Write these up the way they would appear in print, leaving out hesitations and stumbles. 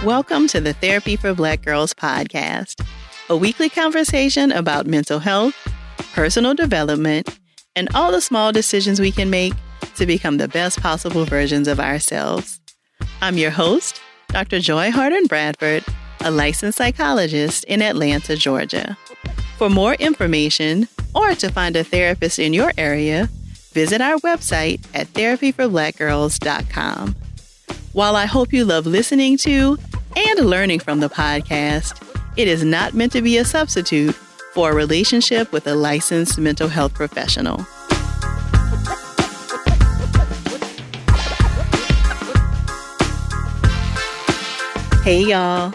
Welcome to the Therapy for Black Girls podcast, a weekly conversation about mental health, personal development, and all the small decisions we can make to become the best possible versions of ourselves. I'm your host, Dr. Joy Harden Bradford, a licensed psychologist in Atlanta, Georgia. For more information or to find a therapist in your area, visit our website at therapyforblackgirls.com. While I hope you love listening to and learning from the podcast, it is not meant to be a substitute for a relationship with a licensed mental health professional. Hey y'all,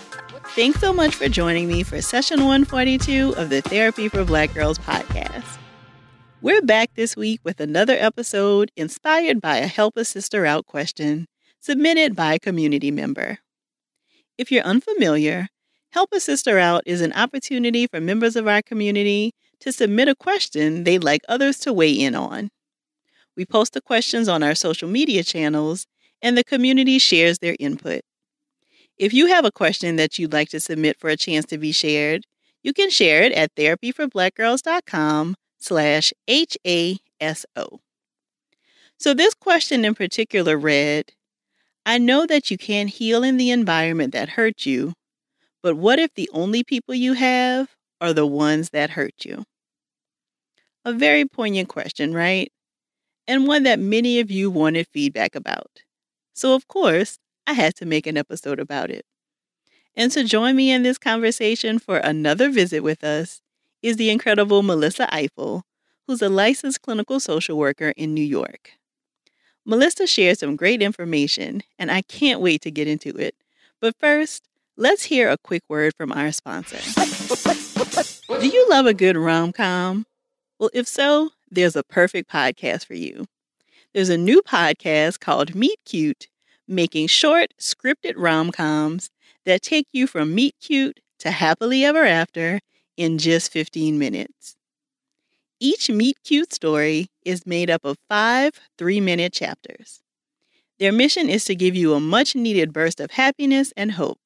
thanks so much for joining me for session 142 of the Therapy for Black Girls podcast. We're back this week with another episode inspired by a Help a Sister Out question submitted by a community member. If you're unfamiliar, Help a Sister Out is an opportunity for members of our community to submit a question they'd like others to weigh in on. We post the questions on our social media channels, and the community shares their input. If you have a question that you'd like to submit for a chance to be shared, you can share it at therapyforblackgirls.com/HASO. So this question in particular read, I know that you can't heal in the environment that hurt you, but what if the only people you have are the ones that hurt you? A very poignant question, right? And one that many of you wanted feedback about. So of course, I had to make an episode about it. And to join me in this conversation for another visit with us is the incredible Melissa Ifill, who's a licensed clinical social worker in New York. Melissa shared some great information, and I can't wait to get into it. But first, let's hear a quick word from our sponsor. Do you love a good rom-com? Well, if so, there's a perfect podcast for you. There's a new podcast called Meet Cute, making short, scripted rom-coms that take you from meet cute to happily ever after in just 15 minutes. Each meet cute story is made up of 5 3-minute chapters. Their mission is to give you a much-needed burst of happiness and hope.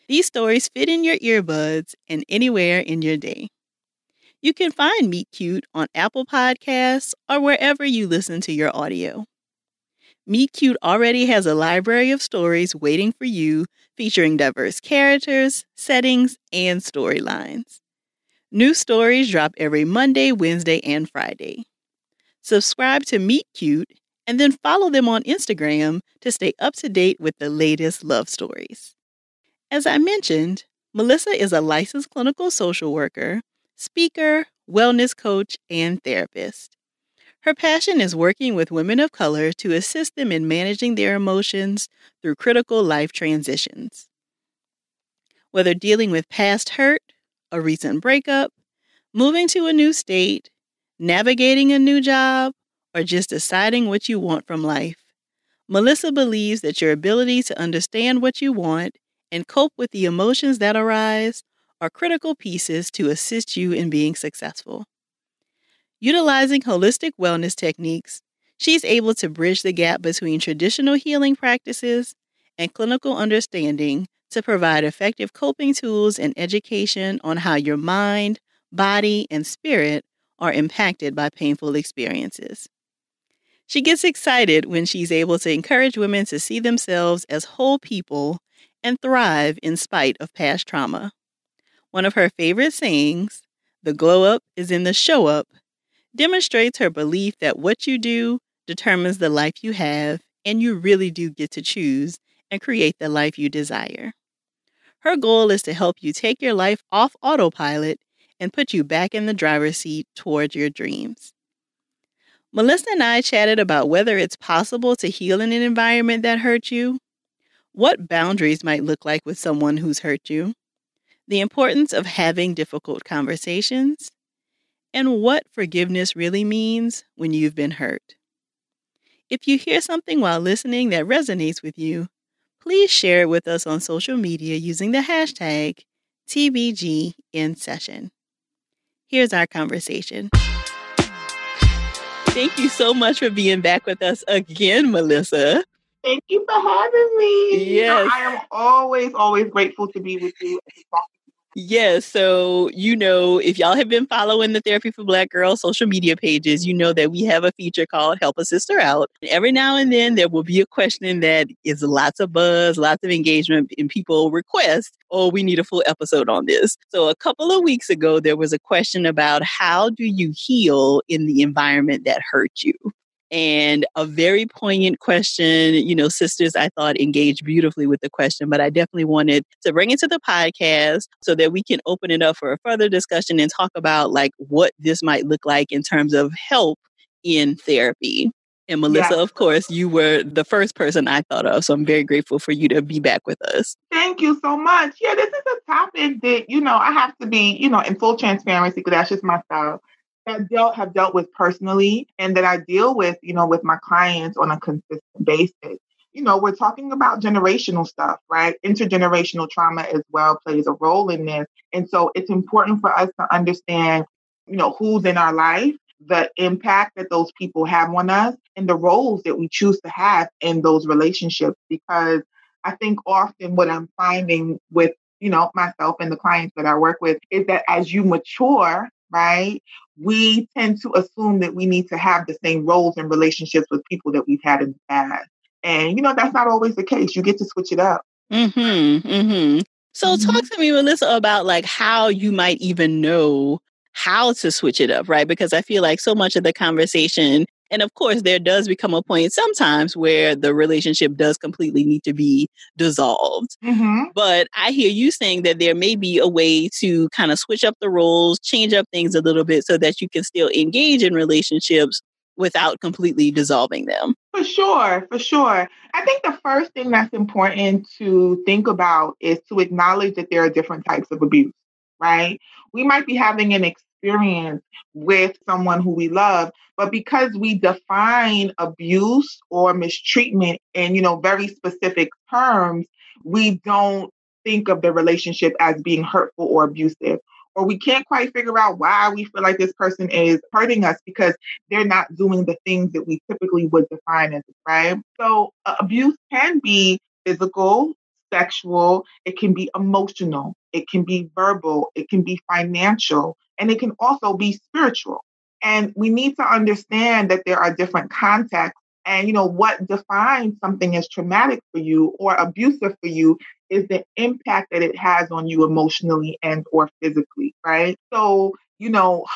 These stories fit in your earbuds and anywhere in your day. You can find Meet Cute on Apple Podcasts or wherever you listen to your audio. Meet Cute already has a library of stories waiting for you, featuring diverse characters, settings, and storylines. New stories drop every Monday, Wednesday, and Friday. Subscribe to Meet Cute and then follow them on Instagram to stay up to date with the latest love stories. As I mentioned, Melissa is a licensed clinical social worker, speaker, wellness coach, and therapist. Her passion is working with women of color to assist them in managing their emotions through critical life transitions. Whether dealing with past hurt, a recent breakup, moving to a new state, navigating a new job, or just deciding what you want from life, Melissa believes that your ability to understand what you want and cope with the emotions that arise are critical pieces to assist you in being successful. Utilizing holistic wellness techniques, she's able to bridge the gap between traditional healing practices and clinical understanding to provide effective coping tools and education on how your mind, body, and spirit are impacted by painful experiences. She gets excited when she's able to encourage women to see themselves as whole people and thrive in spite of past trauma. One of her favorite sayings, "The glow up is in the show up," demonstrates her belief that what you do determines the life you have, and you really do get to choose and create the life you desire. Her goal is to help you take your life off autopilot and put you back in the driver's seat toward your dreams. Melissa and I chatted about whether it's possible to heal in an environment that hurt you, what boundaries might look like with someone who's hurt you, the importance of having difficult conversations, and what forgiveness really means when you've been hurt. If you hear something while listening that resonates with you, please share it with us on social media using the hashtag TBGInSession. Here's our conversation. Thank you so much for being back with us again, Melissa. Thank you for having me. Yes. I am always grateful to be with you and to talk. Yes. So, if y'all have been following the Therapy for Black Girls social media pages, you know that we have a feature called Help a Sister Out. Every now and then there will be a question that is lots of buzz, lots of engagement, and people request, oh, we need a full episode on this. So a couple of weeks ago, there was a question about how do you heal in the environment that hurt you? And a very poignant question. Sisters, I thought engaged beautifully with the question, but I definitely wanted to bring it to the podcast so that we can open it up for a further discussion and talk about like what this might look like in terms of help in therapy. And Melissa, Yes. of course, you were the first person I thought of. So I'm very grateful for you to be back with us. Thank you so much. Yeah, this is a topic that, I have to be, in full transparency because that's just my style. That have dealt with personally and that I deal with, with my clients on a consistent basis. We're talking about generational stuff, right? Intergenerational trauma as well plays a role in this. And so it's important for us to understand, who's in our life, the impact that those people have on us, and the roles that we choose to have in those relationships. Because I think often what I'm finding with, myself and the clients that I work with is that as you mature, right, we tend to assume that we need to have the same roles and relationships with people that we've had in the past. And, that's not always the case. You get to switch it up. So talk to me, Melissa, about like how you might even know how to switch it up, right? Because I feel like so much of the conversation, and of course, there does become a point sometimes where the relationship does completely need to be dissolved. But I hear you saying that there may be a way to kind of switch up the roles, change up things a little bit so that you can still engage in relationships without completely dissolving them. For sure, for sure. I think the first thing that's important to think about is to acknowledge that there are different types of abuse, right? We might be having an experience with someone who we love, but because we define abuse or mistreatment in, very specific terms, we don't think of the relationship as being hurtful or abusive. Or we can't quite figure out why we feel like this person is hurting us because they're not doing the things that we typically would define as right. So abuse can be physical, sexual, it can be emotional, it can be verbal, it can be financial, and it can also be spiritual. And we need to understand that there are different contexts. And what defines something as traumatic for you or abusive for you is the impact that it has on you emotionally and or physically, right? So,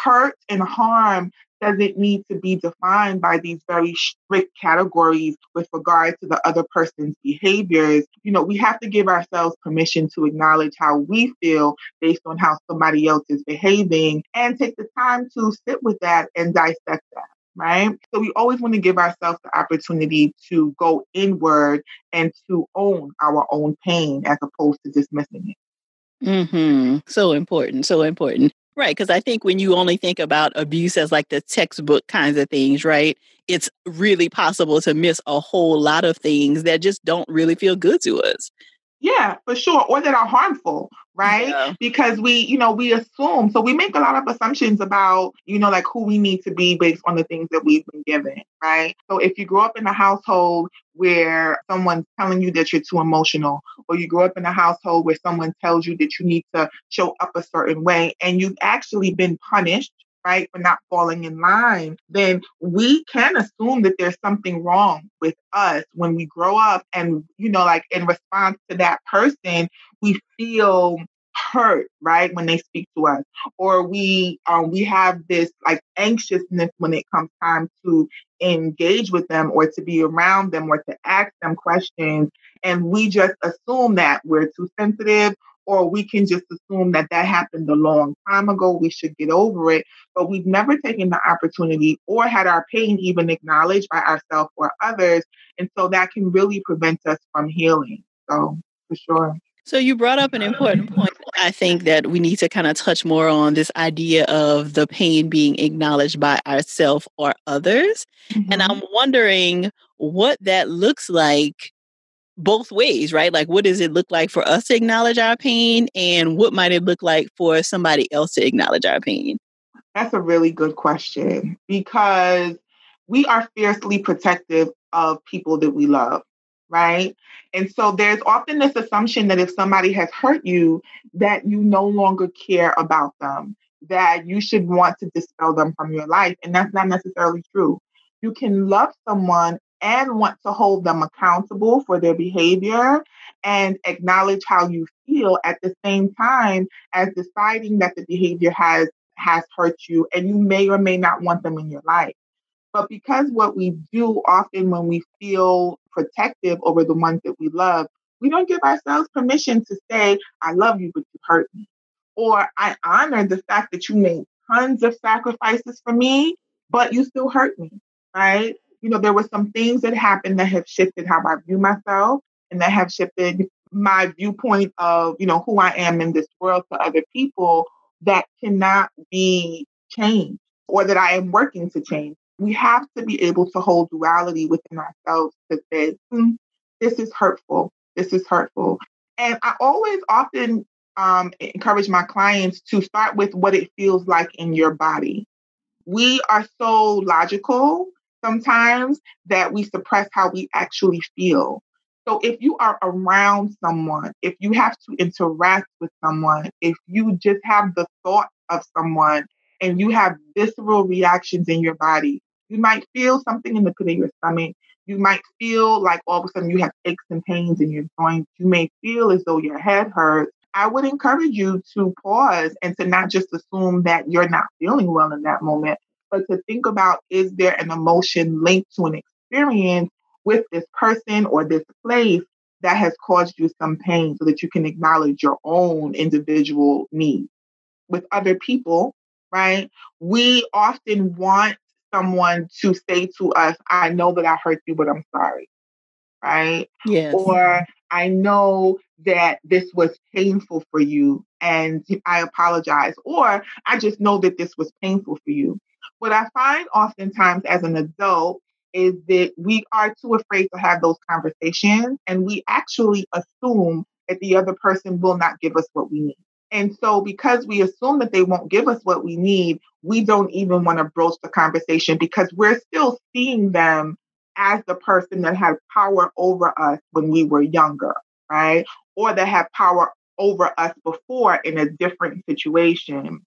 hurt and harm doesn't need to be defined by these very strict categories with regard to the other person's behaviors. We have to give ourselves permission to acknowledge how we feel based on how somebody else is behaving and take the time to sit with that and dissect that. Right. So we always want to give ourselves the opportunity to go inward and to own our own pain as opposed to dismissing it. So important. So important. Right. Because I think when you only think about abuse as like the textbook kinds of things, right, it's really possible to miss a whole lot of things that just don't really feel good to us. Yeah, for sure. Or that are harmful, right? Yeah. Because we assume, so we make a lot of assumptions about, like who we need to be based on the things that we've been given, right? So if you grow up in a household where someone's telling you that you're too emotional, or you grow up in a household where someone tells you that you need to show up a certain way, and you've actually been punished, right, for not falling in line, then we can assume that there's something wrong with us when we grow up and, like in response to that person, we feel hurt, right, when they speak to us, or we have this like anxiousness when it comes time to engage with them or to be around them or to ask them questions, and we just assume that we're too sensitive, or we can just assume that happened a long time ago, we should get over it, but we've never taken the opportunity or had our pain even acknowledged by ourselves or others, and so that can really prevent us from healing. So for sure. So you brought up an important point. I think that we need to kind of touch more on this idea of the pain being acknowledged by ourselves or others. And I'm wondering what that looks like both ways, right? Like, what does it look like for us to acknowledge our pain? And what might it look like for somebody else to acknowledge our pain? That's a really good question because we are fiercely protective of people that we love. right? And so there's often this assumption that if somebody has hurt you, that you no longer care about them, that you should want to dispel them from your life. And that's not necessarily true. You can love someone and want to hold them accountable for their behavior and acknowledge how you feel at the same time as deciding that the behavior has hurt you and you may or may not want them in your life. But because what we do often when we feel protective over the ones that we love, we don't give ourselves permission to say, I love you, but you hurt me. Or I honor the fact that you made tons of sacrifices for me, but you still hurt me, right? There were some things that happened that have shifted how I view myself and that have shifted my viewpoint of, who I am in this world to other people that cannot be changed or that I am working to change. We have to be able to hold duality within ourselves to say, this is hurtful. This is hurtful. And I always often encourage my clients to start with what it feels like in your body. We are so logical sometimes that we suppress how we actually feel. So if you are around someone, if you have to interact with someone, if you just have the thought of someone and you have visceral reactions in your body, you might feel something in the pit of your stomach. You might feel like all of a sudden you have aches and pains in your joints. You may feel as though your head hurts. I would encourage you to pause and to not just assume that you're not feeling well in that moment, but to think about, is there an emotion linked to an experience with this person or this place that has caused you some pain so that you can acknowledge your own individual needs. With other people, right? We often want someone to say to us, I know that I hurt you, but I'm sorry, right? Yes. Or I know that this was painful for you and I apologize. Or I just know that this was painful for you. What I find oftentimes as an adult is that we are too afraid to have those conversations and we actually assume that the other person will not give us what we need. And so, because we assume that they won't give us what we need, we don't even want to broach the conversation because we're still seeing them as the person that had power over us when we were younger, right? Or that had power over us before in a different situation.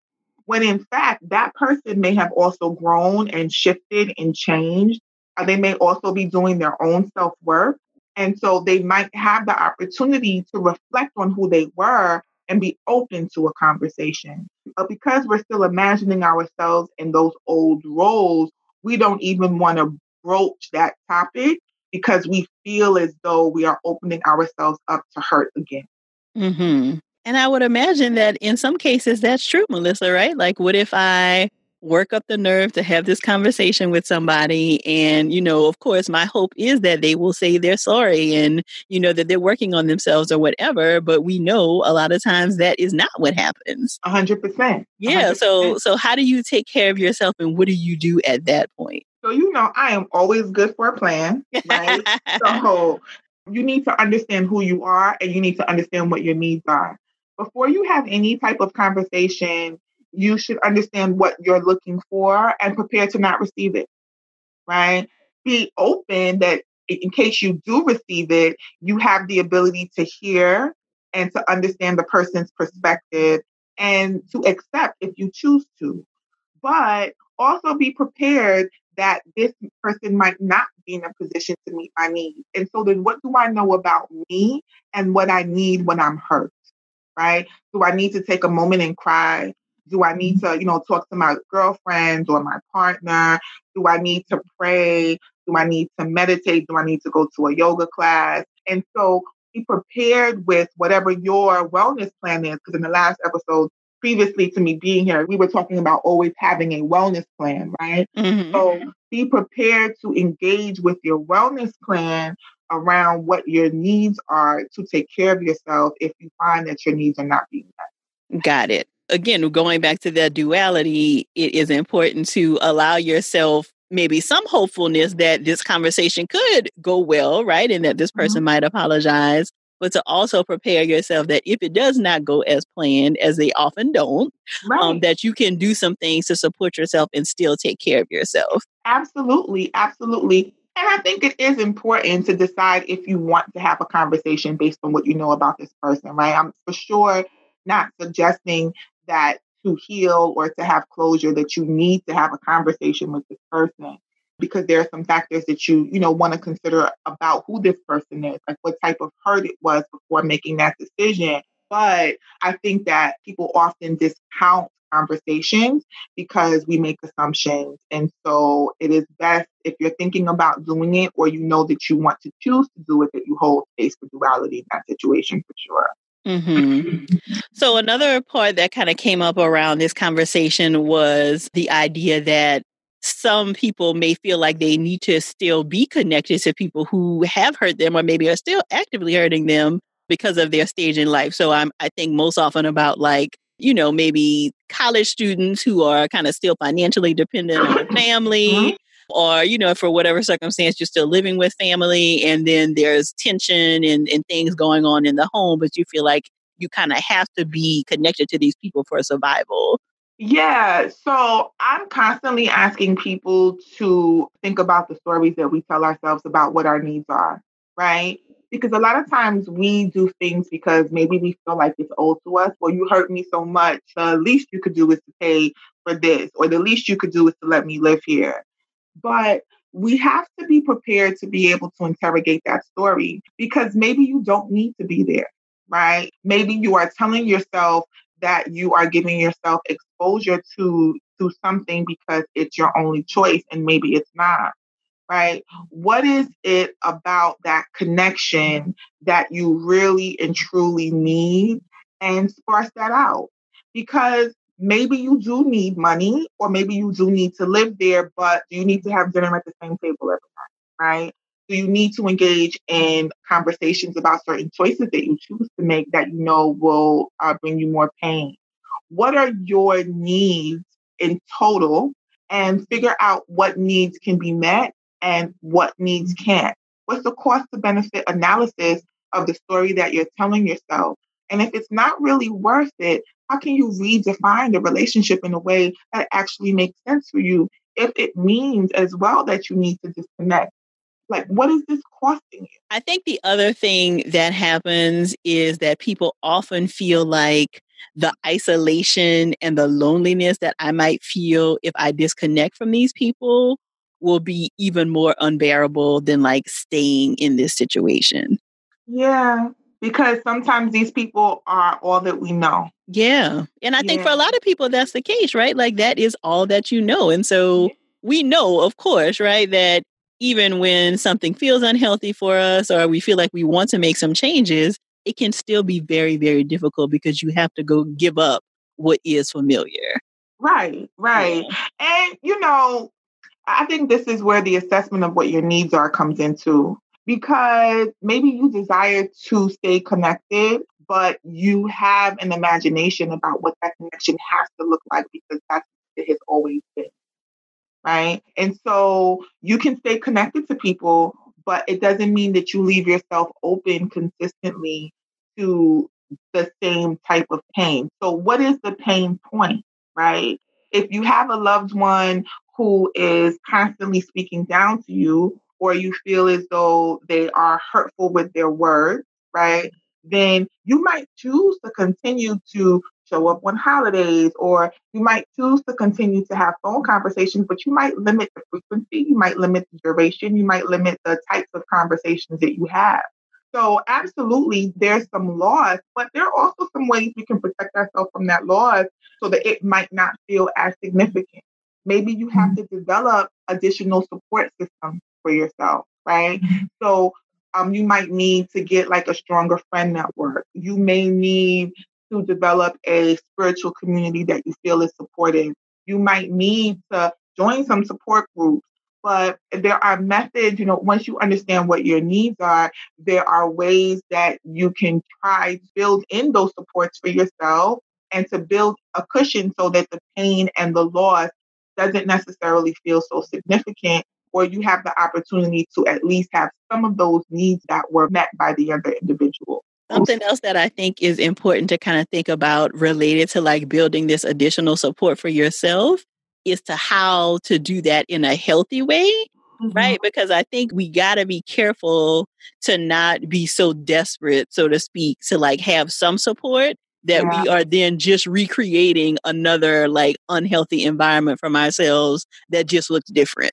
When in fact, that person may have also grown and shifted and changed. They may also be doing their own self work. And so they might have the opportunity to reflect on who they were and be open to a conversation. But because we're still imagining ourselves in those old roles, we don't even want to broach that topic because we feel as though we are opening ourselves up to hurt again. Mm-hmm. And I would imagine that in some cases that's true, Melissa, right? Like, what if I work up the nerve to have this conversation with somebody and, of course, my hope is that they will say they're sorry and, that they're working on themselves or whatever. But we know a lot of times that is not what happens. 100%. Yeah. So how do you take care of yourself and what do you do at that point? So, I am always good for a plan, right? So you need to understand who you are and you need to understand what your needs are. Before you have any type of conversation, you should understand what you're looking for and prepare to not receive it, right? Be open that in case you do receive it, you have the ability to hear and to understand the person's perspective and to accept if you choose to. But also be prepared that this person might not be in a position to meet my needs. And so then what do I know about me and what I need when I'm hurt? Right? Do I need to take a moment and cry? Do I need to, talk to my girlfriend or my partner? Do I need to pray? Do I need to meditate? Do I need to go to a yoga class? And so be prepared with whatever your wellness plan is. Because in the last episode, previously to me being here, we were talking about always having a wellness plan, right? Mm-hmm. So be prepared to engage with your wellness plan around what your needs are to take care of yourself if you find that your needs are not being met. Got it. Again, going back to that duality, it is important to allow yourself maybe some hopefulness that this conversation could go well, right? And that this person might apologize, but to also prepare yourself that if it does not go as planned, as they often don't, Right. that you can do some things to support yourself and still take care of yourself. Absolutely. Absolutely. And I think it is important to decide if you want to have a conversation based on what you know about this person, right? I'm for sure not suggesting that to heal or to have closure that you need to have a conversation with this person, because there are some factors that you want to consider about who this person is, like what type of hurt it was before making that decision. But I think that people often discount conversations because we make assumptions. And so it is best, if you're thinking about doing it or you know that you want to choose to do it, that you hold space for duality in that situation for sure. Mm-hmm. So another part that kind of came up around this conversation was the idea that some people may feel like they need to still be connected to people who have hurt them or maybe are still actively hurting them because of their stage in life. So I think most often about like, maybe college students who are kind of still financially dependent on family, or, for whatever circumstance, you're still living with family, and then there's tension and things going on in the home, but you feel like you kind of have to be connected to these people for survival. Yeah, so I'm constantly asking people to think about the stories that we tell ourselves about what our needs are, right? Because a lot of times we do things because maybe we feel like it's owed to us. Well, you hurt me so much. The least you could do is to pay for this, or the least you could do is to let me live here. But we have to be prepared to be able to interrogate that story, because maybe you don't need to be there, right? Maybe you are telling yourself that you are giving yourself exposure to something because it's your only choice, and maybe it's not, right? What is it about that connection that you really and truly need, and sparse that out? Because maybe you do need money, or maybe you do need to live there, but do you need to have dinner at the same table every night, right? Do you need to engage in conversations about certain choices that you choose to make that you know will bring you more pain? What are your needs in total, and figure out what needs can be met and what needs can't. What's the cost to benefit analysis of the story that you're telling yourself? And if it's not really worth it, how can you redefine the relationship in a way that actually makes sense for you, if it means as well that you need to disconnect? Like, what is this costing you? I think the other thing that happens is that people often feel like the isolation and the loneliness that I might feel if I disconnect from these people will be even more unbearable than like staying in this situation. Yeah, because sometimes these people are all that we know. Yeah. And I think for a Yeah. lot of people, that's the case, right? Like that is all that you know. And so we know, of course, right, that even when something feels unhealthy for us or we feel like we want to make some changes, it can still be very, very difficult because you have to go give up what is familiar. Right, right. Yeah. And, I think this is where the assessment of what your needs are comes into, because maybe you desire to stay connected, but you have an imagination about what that connection has to look like because that's what it has always been, right? And so you can stay connected to people, but it doesn't mean that you leave yourself open consistently to the same type of pain. So, what is the pain point, right? If you have a loved one who is constantly speaking down to you, or you feel as though they are hurtful with their words, right? Then you might choose to continue to show up on holidays, or you might choose to continue to have phone conversations, but you might limit the frequency, you might limit the duration, you might limit the types of conversations that you have. So, absolutely, there's some laws, but there are also some ways we can protect ourselves from that loss so that it might not feel as significant. Maybe you have to develop additional support systems for yourself, right? So, you might need to get like a stronger friend network. You may need to develop a spiritual community that you feel is supportive. You might need to join some support groups. But there are methods, once you understand what your needs are, there are ways that you can try to build in those supports for yourself, and to build a cushion so that the pain and the loss doesn't necessarily feel so significant, or you have the opportunity to at least have some of those needs that were met by the other individual. Something else that I think is important to kind of think about related to like building this additional support for yourself is to how to do that in a healthy way. Mm-hmm. right? Because I think we got to be careful to not be so desperate, so to speak, to like have some support that Yeah. we are then just recreating another like unhealthy environment from ourselves that just looks different.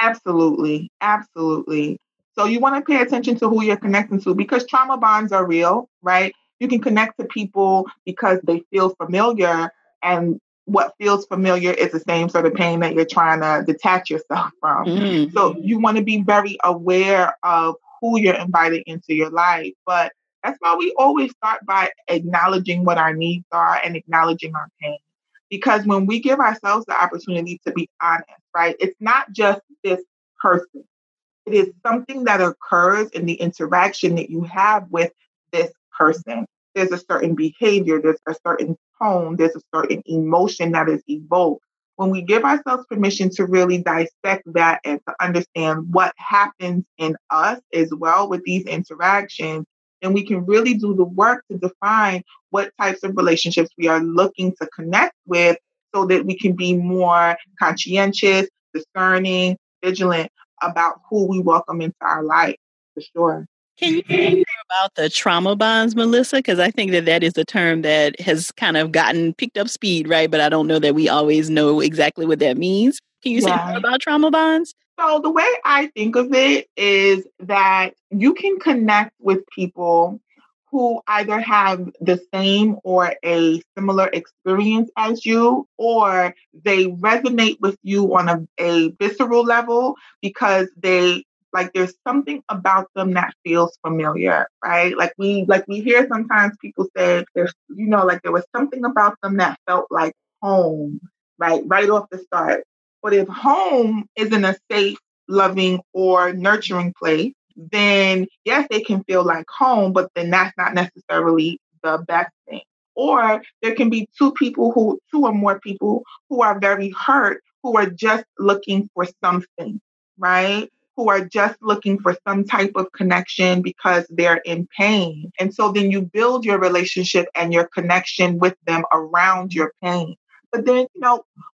Absolutely. Absolutely. So you want to pay attention to who you're connecting to because trauma bonds are real, right? You can connect to people because they feel familiar, and what feels familiar is the same sort of pain that you're trying to detach yourself from. Mm. So you want to be very aware of who you're inviting into your life. But that's why we always start by acknowledging what our needs are and acknowledging our pain. Because when we give ourselves the opportunity to be honest, right, it's not just this person. It is something that occurs in the interaction that you have with this person. There's a certain behavior, there's a certain tone, there's a certain emotion that is evoked. When we give ourselves permission to really dissect that and to understand what happens in us as well with these interactions, then we can really do the work to define what types of relationships we are looking to connect with so that we can be more conscientious, discerning, vigilant about who we welcome into our life, for sure. Can you say more about the trauma bonds, Melissa? Because I think that that is a term that has kind of gotten picked up speed, right? But I don't know that we always know exactly what that means. Can you say more Yeah. about trauma bonds? So the way I think of it is that you can connect with people who either have the same or a similar experience as you, or they resonate with you on a visceral level because they like there's something about them that feels familiar, right? Like we hear sometimes people say there's like there was something about them that felt like home, right off the start. But if home isn't a safe, loving, or nurturing place, then yes, they can feel like home, but then that's not necessarily the best thing. Or there can be two or more people who are very hurt, who are just looking for something, right? Who are just looking for some type of connection because they're in pain. And so then you build your relationship and your connection with them around your pain. But then,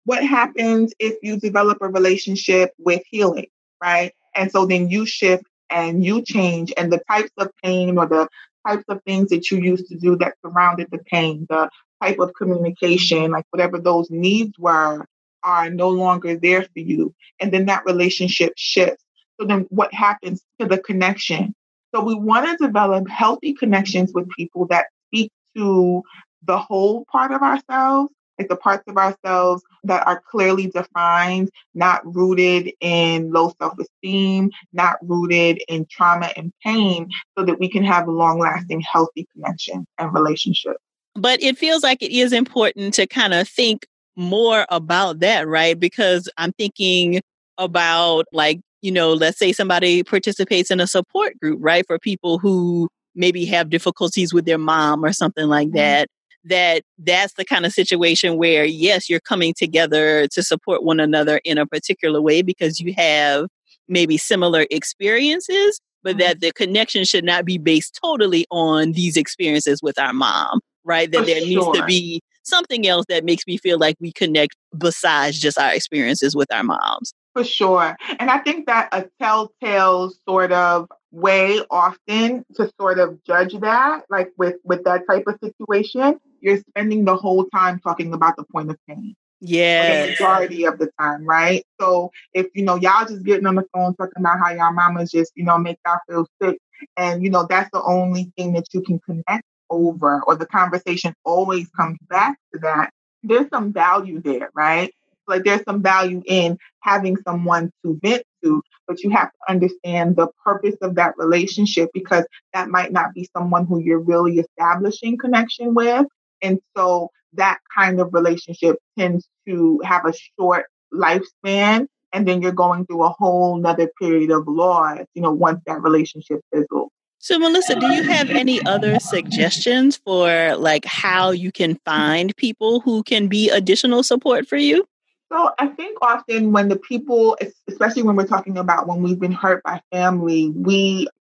what happens if you develop a relationship with healing, right? And so then you shift and you change, and the types of pain or the types of things that you used to do that surrounded the pain, the type of communication, like whatever those needs were, are no longer there for you. And then that relationship shifts. So then what happens to the connection? So we want to develop healthy connections with people that speak to the whole part of ourselves, like the parts of ourselves that are clearly defined, not rooted in low self esteem, not rooted in trauma and pain, so that we can have a long lasting, healthy connection and relationship. But it feels like it is important to kind of think more about that, right? Because I'm thinking about like, let's say somebody participates in a support group, right? For people who maybe have difficulties with their mom or something like that. That's the kind of situation where yes, you're coming together to support one another in a particular way because you have maybe similar experiences, but that the connection should not be based totally on these experiences with our mom, right? For That there needs to sure. be something else that makes me feel like we connect besides just our experiences with our moms. For sure. And I think that a telltale sort of way often to sort of judge that, like with that type of situation, you're spending the whole time talking about the point of pain. For the Yes. majority of the time, right? So if y'all just getting on the phone talking about how y'all mamas just make y'all feel sick, and that's the only thing that you can connect over, or the conversation always comes back to that. There's some value there, right? Like there's some value in having someone to vent to, but you have to understand the purpose of that relationship because that might not be someone who you're really establishing connection with. And so that kind of relationship tends to have a short lifespan. And then you're going through a whole nother period of loss, once that relationship fizzles. So, Melissa, do you have any other suggestions for like how you can find people who can be additional support for you? So I think often when the people, especially when we're talking about when we've been hurt by family,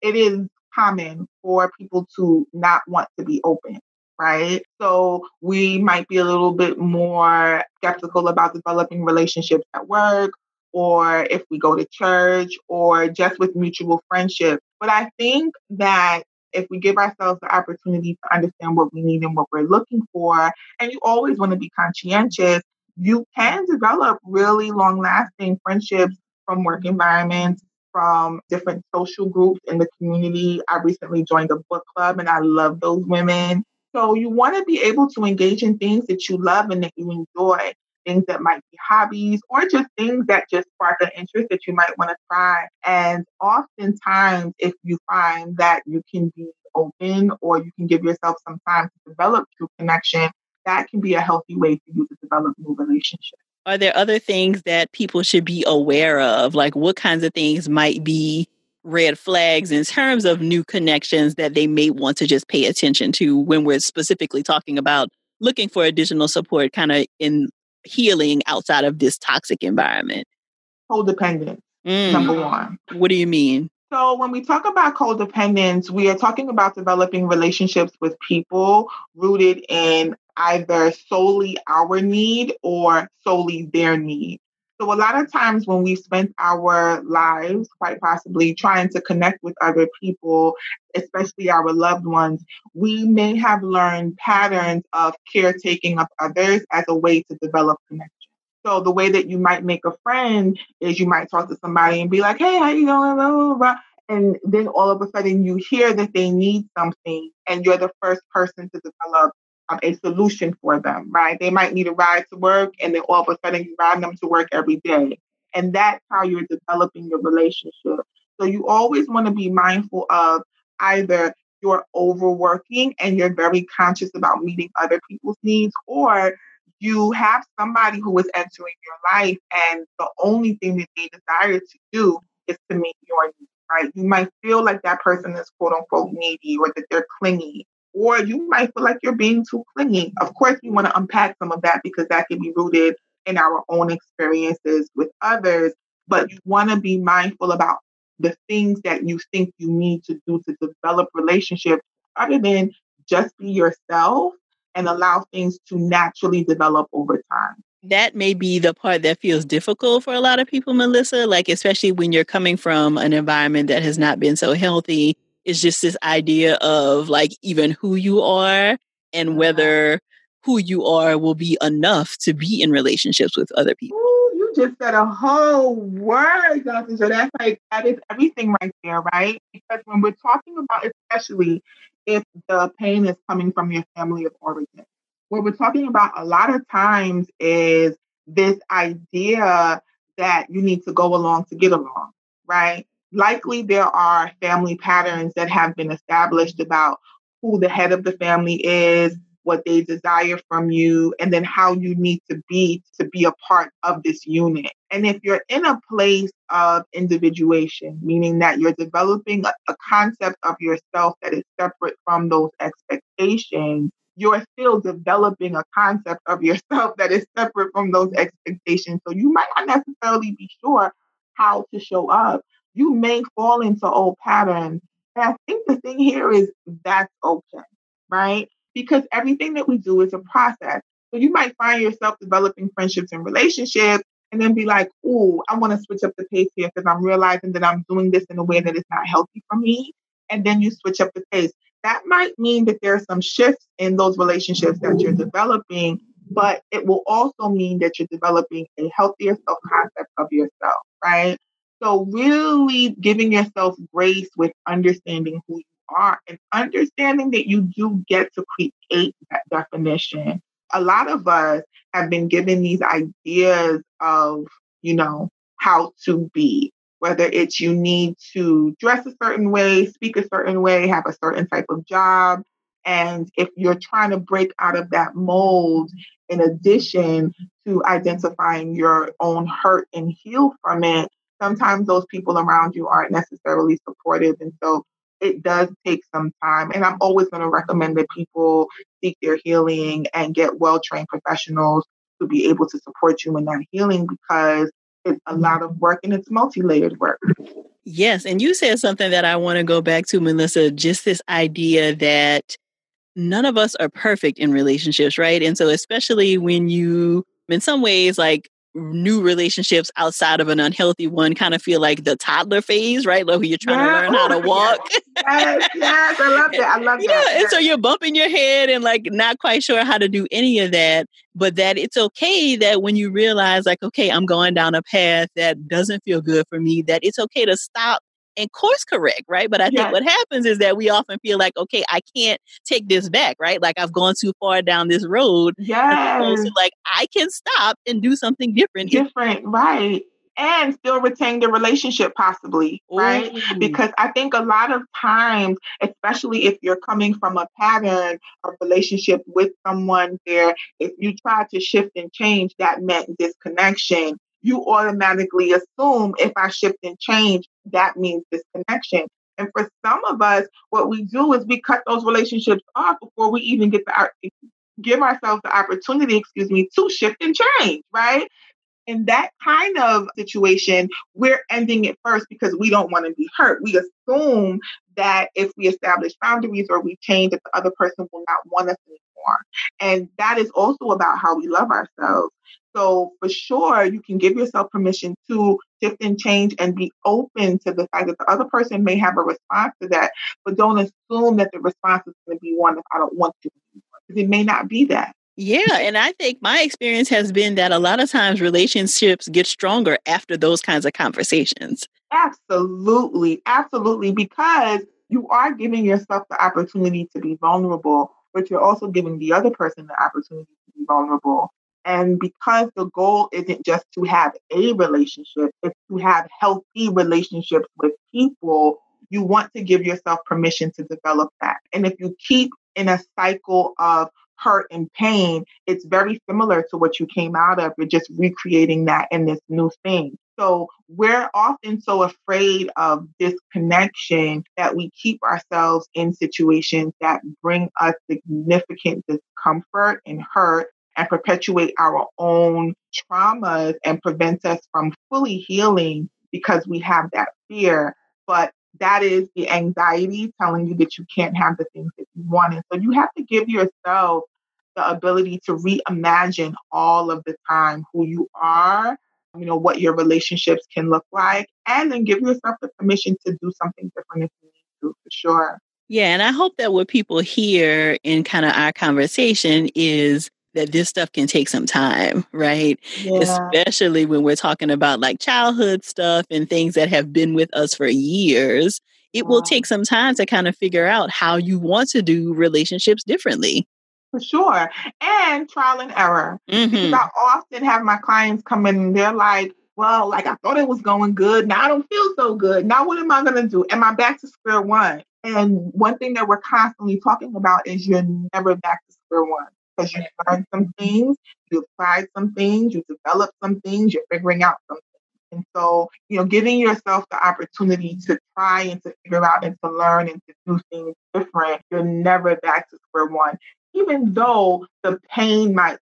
it is common for people to not want to be open, right? So we might be a little bit more skeptical about developing relationships at work or if we go to church or just with mutual friendship. But I think that if we give ourselves the opportunity to understand what we need and what we're looking for, and you always want to be conscientious, you can develop really long lasting friendships from work environments, from different social groups in the community. I recently joined a book club and I love those women. So you want to be able to engage in things that you love and that you enjoy, things that might be hobbies or just things that just spark an interest that you might want to try. And oftentimes, if you find that you can be open or you can give yourself some time to develop true connection, that can be a healthy way for you to develop new relationships. Are there other things that people should be aware of? Like what kinds of things might be red flags in terms of new connections that they may want to just pay attention to when we're specifically talking about looking for additional support kind of in healing outside of this toxic environment? Codependence, number one. What do you mean? So, when we talk about codependence, we are talking about developing relationships with people rooted in either solely our need or solely their need. So, a lot of times when we spend our lives, quite possibly, trying to connect with other people, especially our loved ones, we may have learned patterns of caretaking of others as a way to develop connection. So the way that you might make a friend is you might talk to somebody and be like, "Hey, how you doing?" Blah, blah, blah. And then all of a sudden you hear that they need something and you're the first person to develop a solution for them, right? They might need a ride to work and then all of a sudden you ride them to work every day. And that's how you're developing your relationship. So you always want to be mindful of either you're overworking and you're very conscious about meeting other people's needs, or you have somebody who is entering your life and the only thing that they desire to do is to meet your needs, right? You might feel like that person is quote unquote needy or that they're clingy, or you might feel like you're being too clingy. Of course, we want to unpack some of that because that can be rooted in our own experiences with others, but you want to be mindful about the things that you think you need to do to develop relationships other than just be yourself and allow things to naturally develop over time. That may be the part that feels difficult for a lot of people, Melissa, like especially when you're coming from an environment that has not been so healthy. It's just this idea of like even who you are and whether who you are will be enough to be in relationships with other people. Ooh, you just said a whole word, Dr. So that's like, that is everything right there, right? Because when we're talking about, especially if the pain is coming from your family of origin, what we're talking about a lot of times is this idea that you need to go along to get along, right? Likely there are family patterns that have been established about who the head of the family is, what they desire from you, and then how you need to be a part of this unit. And if you're in a place of individuation, meaning that you're developing a concept of yourself that is separate from those expectations, you're still developing a concept of yourself that is separate from those expectations. So you might not necessarily be sure how to show up. You may fall into old patterns. And I think the thing here is that's okay, right? Because everything that we do is a process. So you might find yourself developing friendships and relationships and then be like, "Ooh, I want to switch up the pace here because I'm realizing that I'm doing this in a way that is not healthy for me." And then you switch up the pace. That might mean that there are some shifts in those relationships that you're developing, but it will also mean that you're developing a healthier self concept of yourself, right? So, really giving yourself grace with understanding who you are and understanding that you do get to create that definition. A lot of us have been given these ideas of, how to be, whether it's you need to dress a certain way, speak a certain way, have a certain type of job. And if you're trying to break out of that mold, in addition to identifying your own hurt and heal from it, sometimes those people around you aren't necessarily supportive. And so it does take some time. And I'm always going to recommend that people seek their healing and get well trained professionals to be able to support you in that healing because it's a lot of work and it's multi layered work. Yes. And you said something that I want to go back to, Melissa, just this idea that none of us are perfect in relationships, right? And so, especially when you, in some ways, like new relationships outside of an unhealthy one kind of feel like the toddler phase, right? Like when you're trying to Yeah. learn how to Oh, walk. yes. I love that. I love that. Yeah. And so you're bumping your head and like not quite sure how to do any of that. But that it's okay that when you realize, like, okay, I'm going down a path that doesn't feel good for me, that it's okay to stop and course correct, right? But I think Yes. what happens is that we often feel like, okay, I can't take this back, right? Like I've gone too far down this road, as opposed to Yes. like, I can stop and do something different. Different, right? And still retain the relationship, possibly, right? Oh, Because I think a lot of times, especially if you're coming from a pattern of relationship with someone where if you try to shift and change, that meant disconnection. You automatically assume if I shift and change, that means disconnection. And for some of us, what we do is we cut those relationships off before we even get the give ourselves the opportunity, to shift and change, right? In that kind of situation, we're ending it first because we don't want to be hurt. We assume that if we establish boundaries or we change, that the other person will not want us anymore. And that is also about how we love ourselves. So for sure, you can give yourself permission to shift and change and be open to the fact that the other person may have a response to that, but don't assume that the response is going to be one if I don't want to, because it may not be that. yeah. And I think my experience has been that a lot of times relationships get stronger after those kinds of conversations. Absolutely, absolutely, because you are giving yourself the opportunity to be vulnerable, but you're also giving the other person the opportunity to be vulnerable. And because the goal isn't just to have a relationship, it's to have healthy relationships with people, you want to give yourself permission to develop that. And if you keep in a cycle of hurt and pain, it's very similar to what you came out of. You're just recreating that in this new thing. So we're often so afraid of disconnection that we keep ourselves in situations that bring us significant discomfort and hurt and perpetuate our own traumas and prevent us from fully healing because we have that fear. But that is the anxiety telling you that you can't have the things that you want. And so you have to give yourself the ability to reimagine all of the time who you are, what your relationships can look like, and then give yourself the permission to do something different if you need to, for sure. Yeah, and I hope that what people hear in kind of our conversation is that this stuff can take some time, right? Yeah. Especially when we're talking about like childhood stuff and things that have been with us for years. It will Yeah. take some time to kind of figure out how you want to do relationships differently. For sure. And trial and error. Because Hmm. I often have my clients come in and they're like, well, like I thought it was going good. Now I don't feel so good. Now what am I going to do? Am I back to square one? And one thing that we're constantly talking about is you're never back to square one because you've learned some things, you've tried some things, you've developed some things, you're figuring out some things. And so, giving yourself the opportunity to try and to figure out and to learn and to do things different, you're never back to square one. Even though the pain might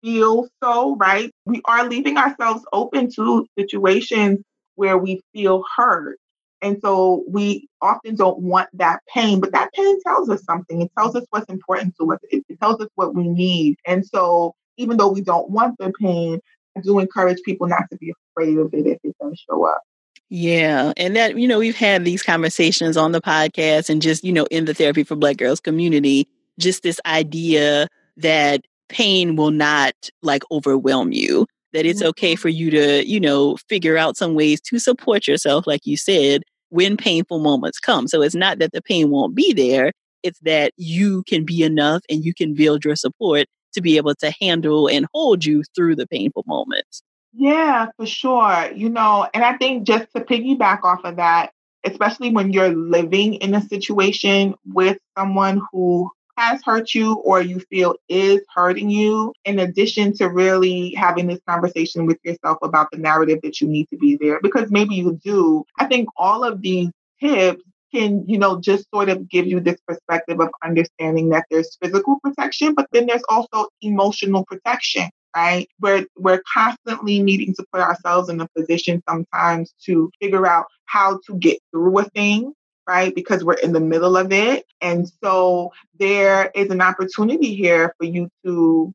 feel so, right? We are leaving ourselves open to situations where we feel hurt. And so we often don't want that pain, but that pain tells us something. It tells us what's important to us. It tells us what we need. And so even though we don't want the pain, I do encourage people not to be afraid of it if it does show up. Yeah. And that, we've had these conversations on the podcast and just, in the Therapy for Black Girls community, just this idea that pain will not like overwhelm you, that it's okay for you to, figure out some ways to support yourself, like you said, when painful moments come. So it's not that the pain won't be there, it's that you can be enough and you can build your support to be able to handle and hold you through the painful moments. Yeah, for sure. And I think just to piggyback off of that, especially when you're living in a situation with someone who has hurt you or you feel is hurting you, in addition to really having this conversation with yourself about the narrative that you need to be there, because maybe you do. I think all of these tips can, just sort of give you this perspective of understanding that there's physical protection, but then there's also emotional protection, right? We're constantly needing to put ourselves in a position sometimes to figure out how to get through a thing, right? Because we're in the middle of it. And so there is an opportunity here for you to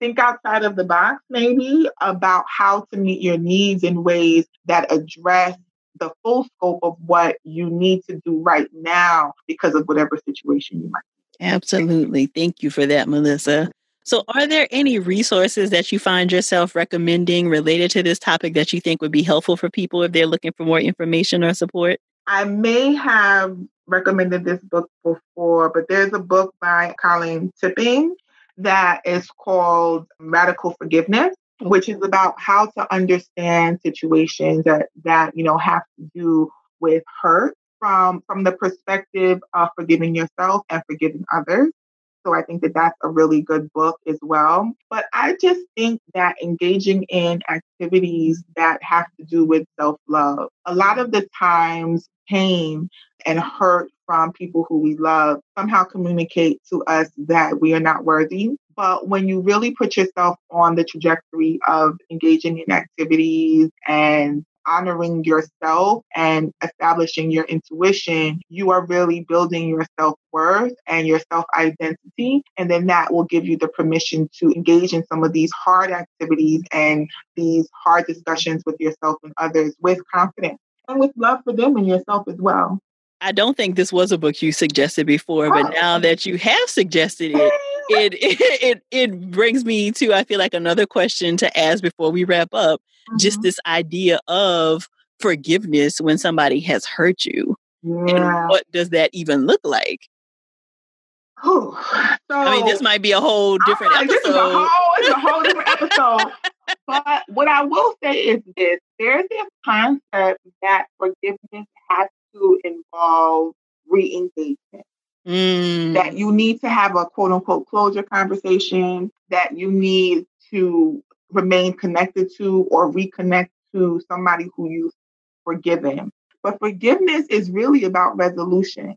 think outside of the box, maybe about how to meet your needs in ways that address the full scope of what you need to do right now because of whatever situation you might be in. Absolutely. Thank you for that, Melissa. So, are there any resources that you find yourself recommending related to this topic that you think would be helpful for people if they're looking for more information or support? I may have recommended this book before, but there's a book by Colleen Tipping that is called Radical Forgiveness, which is about how to understand situations that have to do with hurt from the perspective of forgiving yourself and forgiving others. So I think that that's a really good book as well. But I just think that engaging in activities that have to do with self love, a lot of the times, pain and hurt from people who we love somehow communicate to us that we are not worthy. But when you really put yourself on the trajectory of engaging in activities and honoring yourself and establishing your intuition, you are really building your self-worth and your self-identity. And then that will give you the permission to engage in some of these hard activities and these hard discussions with yourself and others with confidence and with love for them and yourself as well. I don't think this was a book you suggested before, but now that you have suggested it, it brings me to, I feel like, another question to ask before we wrap up. Just this idea of forgiveness when somebody has hurt you. Yeah. And what does that even look like? So, I mean, this might be a whole different episode. This is a whole different episode. But what I will say is this: there's this concept that forgiveness has to involve re-engagement. That you need to have a quote unquote closure conversation, that you need to remain connected to or reconnect to somebody who you've forgiven. But forgiveness is really about resolution.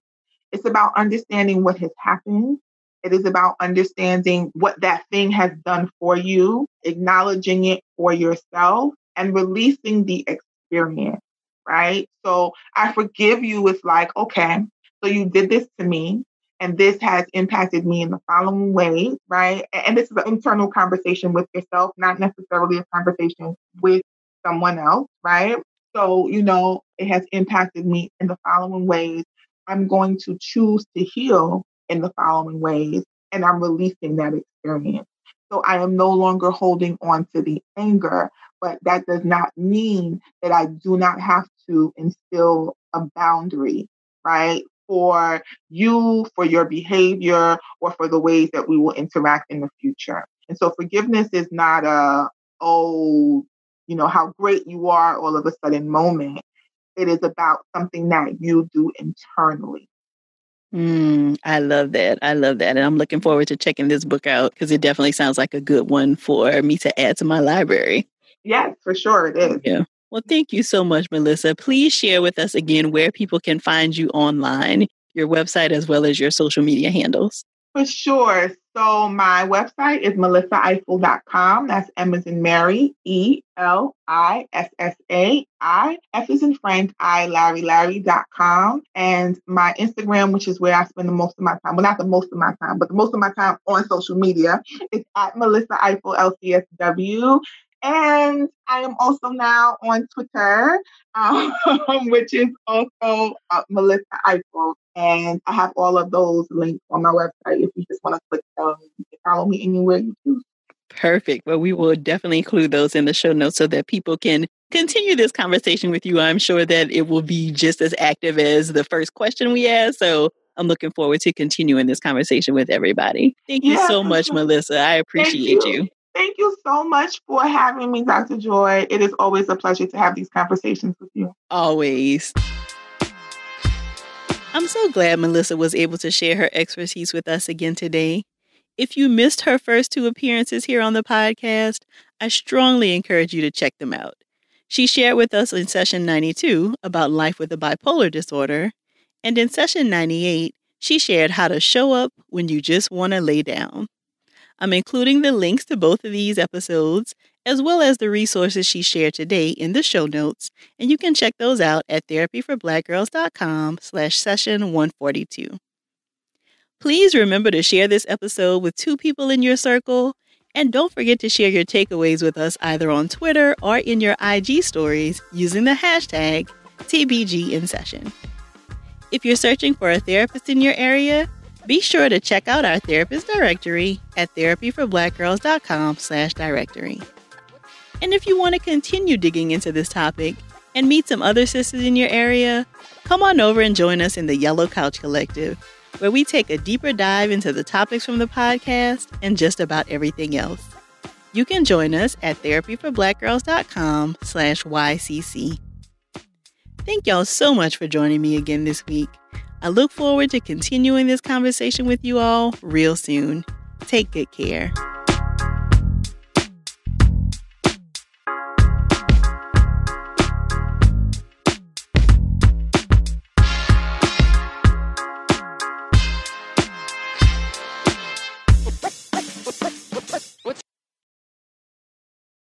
It's about understanding what has happened. It is about understanding what that thing has done for you, acknowledging it for yourself, and releasing the experience, right? So I forgive you is like, okay, so you did this to me, and this has impacted me in the following way, right? And this is an internal conversation with yourself, not necessarily a conversation with someone else, right? So, it has impacted me in the following ways. I'm going to choose to heal in the following ways, and I'm releasing that experience. So I am no longer holding on to the anger, but that does not mean that I do not have to instill a boundary, right? For you, for your behavior, or for the ways that we will interact in the future. And so forgiveness is not how great you are all of a sudden moment. It is about something that you do internally. I love that. I love that. And I'm looking forward to checking this book out because it definitely sounds like a good one for me to add to my library. Yes, for sure it is. Yeah. Well, thank you so much, Melissa. Please share with us again where people can find you online, your website, as well as your social media handles. For sure. So my website is melissaifill.com. That's M as in Mary, Elissai, F as in Frank, Larry.com. And my Instagram, which is where I spend the most of my time, well, not the most of my time, but the most of my time on social media, is at Melissa Ifill, LCSW. And I am also now on Twitter, which is also Melissa Ifill. And I have all of those links on my website if you just want to click them. You can follow me anywhere you choose. Perfect. Well, we will definitely include those in the show notes so that people can continue this conversation with you. I'm sure that it will be just as active as the first question we asked. So I'm looking forward to continuing this conversation with everybody. Thank you so much, Melissa. I appreciate you. Thank you so much for having me, Dr. Joy. It is always a pleasure to have these conversations with you. Always. I'm so glad Melissa was able to share her expertise with us again today. If you missed her first two appearances here on the podcast, I strongly encourage you to check them out. She shared with us in session 92 about life with a bipolar disorder, and in session 98, she shared how to show up when you just want to lay down. I'm including the links to both of these episodes, as well as the resources she shared today in the show notes, and you can check those out at therapyforblackgirls.com/session 142. Please remember to share this episode with 2 people in your circle And don't forget to share your takeaways with us either on Twitter or in your IG stories using the hashtag TBGInSession. If you're searching for a therapist in your area, be sure to check out our therapist directory at therapyforblackgirls.com/directory. And if you want to continue digging into this topic and meet some other sisters in your area, come on over and join us in the Yellow Couch Collective, where we take a deeper dive into the topics from the podcast and just about everything else. You can join us at therapyforblackgirls.com/YCC. Thank y'all so much for joining me again this week. I look forward to continuing this conversation with you all real soon. Take good care.